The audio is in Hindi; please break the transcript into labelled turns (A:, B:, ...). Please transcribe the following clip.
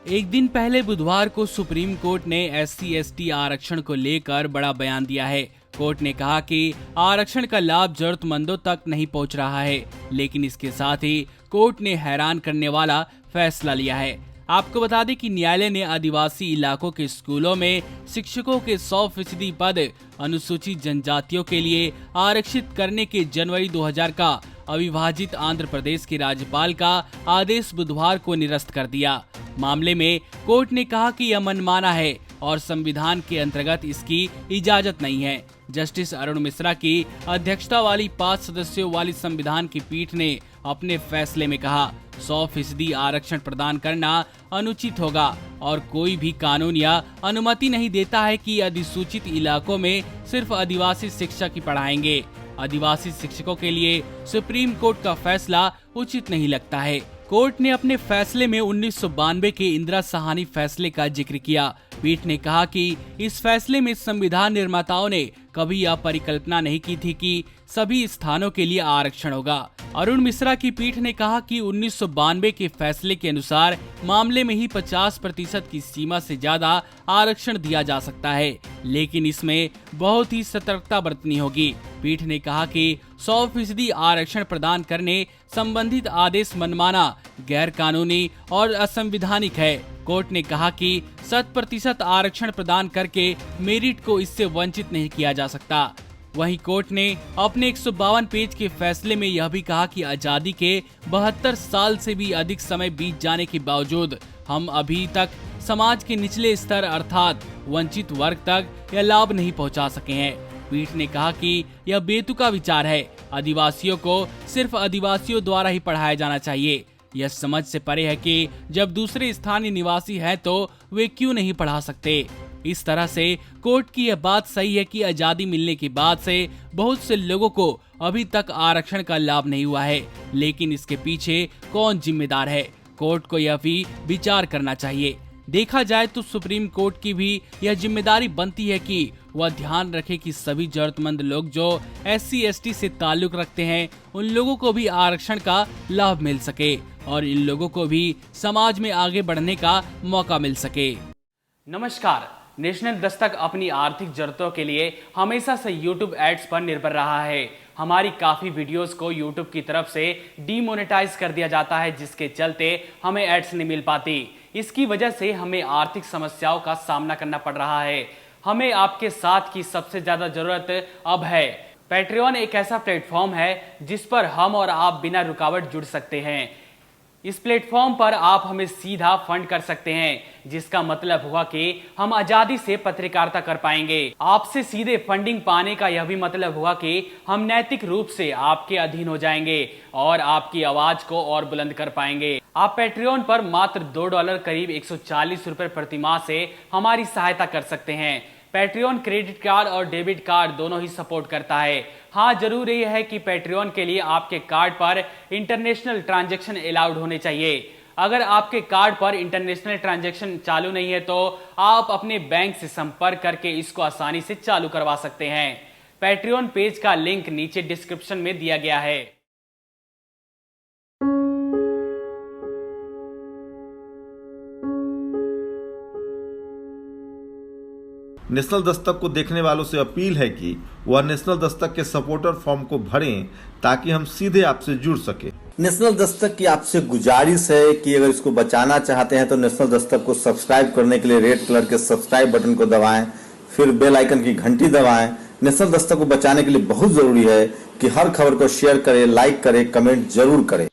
A: एक दिन पहले बुधवार को सुप्रीम कोर्ट ने SC/ST आरक्षण को लेकर बड़ा बयान दिया है। कोर्ट ने कहा कि आरक्षण का लाभ जरूरतमंदों तक नहीं पहुंच रहा है, लेकिन इसके साथ ही कोर्ट ने हैरान करने वाला फैसला लिया है। आपको बता दें कि न्यायालय ने आदिवासी इलाकों के स्कूलों में शिक्षकों के 100% पद अनुसूचित जनजातियों के लिए आरक्षित करने के जनवरी 2000 का अविभाजित आंध्र प्रदेश के राज्यपाल का आदेश बुधवार को निरस्त कर दिया। मामले में कोर्ट ने कहा कि यह मनमाना है और संविधान के अंतर्गत इसकी इजाजत नहीं है। जस्टिस अरुण मिश्रा की अध्यक्षता वाली 5 सदस्यों वाली संविधान की पीठ ने अपने फैसले में कहा 100% आरक्षण प्रदान करना अनुचित होगा और कोई भी कानून या अनुमति नहीं देता है कि अधिसूचित इलाकों में सिर्फ आदिवासी शिक्षक ही पढ़ाएंगे। आदिवासी शिक्षकों के लिए सुप्रीम कोर्ट का फैसला उचित नहीं लगता है। कोर्ट ने अपने फैसले में 1992 के इंदिरा साहनी फैसले का जिक्र किया। पीठ ने कहा कि इस फैसले में संविधान निर्माताओं ने कभी यह परिकल्पना नहीं की थी कि सभी स्थानों के लिए आरक्षण होगा। अरुण मिश्रा की पीठ ने कहा कि 1992 के फैसले के अनुसार मामले में ही 50% की सीमा से ज्यादा आरक्षण दिया जा सकता है, लेकिन इसमें बहुत ही सतर्कता बरतनी होगी। पीठ ने कहा कि 100% आरक्षण प्रदान करने संबंधित आदेश मनमाना, गैर कानूनी और असंवैधानिक है। कोर्ट ने कहा कि 100% आरक्षण प्रदान करके मेरिट को इससे वंचित नहीं किया जा सकता। वहीं कोर्ट ने अपने 152 पेज के फैसले में यह भी कहा कि आजादी के 72 साल से भी अधिक समय बीत जाने के बावजूद हम अभी तक समाज के निचले स्तर अर्थात वंचित वर्ग तक यह लाभ नहीं पहुंचा सके हैं। पीठ ने कहा कि यह बेतुका विचार है। आदिवासियों को सिर्फ आदिवासियों द्वारा ही पढ़ाया जाना चाहिए। यह समझ से परे है कि जब दूसरे स्थानीय निवासी हैं तो वे क्यों नहीं पढ़ा सकते। इस तरह से कोर्ट की यह बात सही है कि आजादी मिलने के बाद से बहुत से लोगों को अभी तक आरक्षण का लाभ नहीं हुआ है, लेकिन इसके पीछे कौन जिम्मेदार है, कोर्ट को यह भी विचार करना चाहिए। देखा जाए तो सुप्रीम कोर्ट की भी यह जिम्मेदारी बनती है कि वह ध्यान रखे कि सभी जरूरतमंद लोग जो SC/ST से ताल्लुक रखते हैं उन लोगों को भी आरक्षण का लाभ मिल सके और इन लोगों को भी समाज में आगे बढ़ने का मौका मिल सके। नमस्कार, नेशनल दस्तक अपनी आर्थिक जरूरतों के लिए हमेशा से YouTube एड्स पर निर्भर रहा है। हमारी काफी वीडियोस को YouTube की तरफ से डीमोनेटाइज कर दिया जाता है, जिसके चलते हमें एड्स नहीं मिल पाती। इसकी वजह से हमें आर्थिक समस्याओं का सामना करना पड़ रहा है। हमें आपके साथ की सबसे ज्यादा जरूरत अब है। पैट्रियन एक ऐसा प्लेटफॉर्म है जिस पर हम और आप बिना रुकावट जुड़ सकते हैं। इस प्लेटफॉर्म पर आप हमें सीधा फंड कर सकते हैं, जिसका मतलब हुआ कि हम आजादी से पत्रकारिता कर पाएंगे। आपसे सीधे फंडिंग पाने का यह भी मतलब हुआ कि हम नैतिक रूप से आपके अधीन हो जाएंगे और आपकी आवाज को और बुलंद कर पाएंगे। आप पैट्रियन पर मात्र $2 करीब 140 रुपए प्रति माह से हमारी सहायता कर सकते हैं। पैट्रियन क्रेडिट कार्ड और डेबिट कार्ड दोनों ही सपोर्ट करता है। हाँ, जरूर यह है कि पैट्रियन के लिए आपके कार्ड पर इंटरनेशनल ट्रांजैक्शन अलाउड होने चाहिए। अगर आपके कार्ड पर इंटरनेशनल ट्रांजैक्शन चालू नहीं है तो आप अपने बैंक से संपर्क करके इसको आसानी से चालू करवा सकते हैं। पैट्रियन पेज का लिंक नीचे डिस्क्रिप्शन में दिया गया है।
B: नेशनल दस्तक को देखने वालों से अपील है कि वह नेशनल दस्तक के सपोर्टर फॉर्म को भरें ताकि हम सीधे आपसे जुड़ सके।
C: नेशनल दस्तक की आपसे गुजारिश है कि अगर इसको बचाना चाहते हैं तो नेशनल दस्तक को सब्सक्राइब करने के लिए रेड कलर के सब्सक्राइब बटन को दबाएं, फिर बेल आइकन की घंटी दबाएं। नेशनल दस्तक को बचाने के लिए बहुत जरूरी है कि हर खबर को शेयर करें, लाइक करें, कमेंट जरूर करें।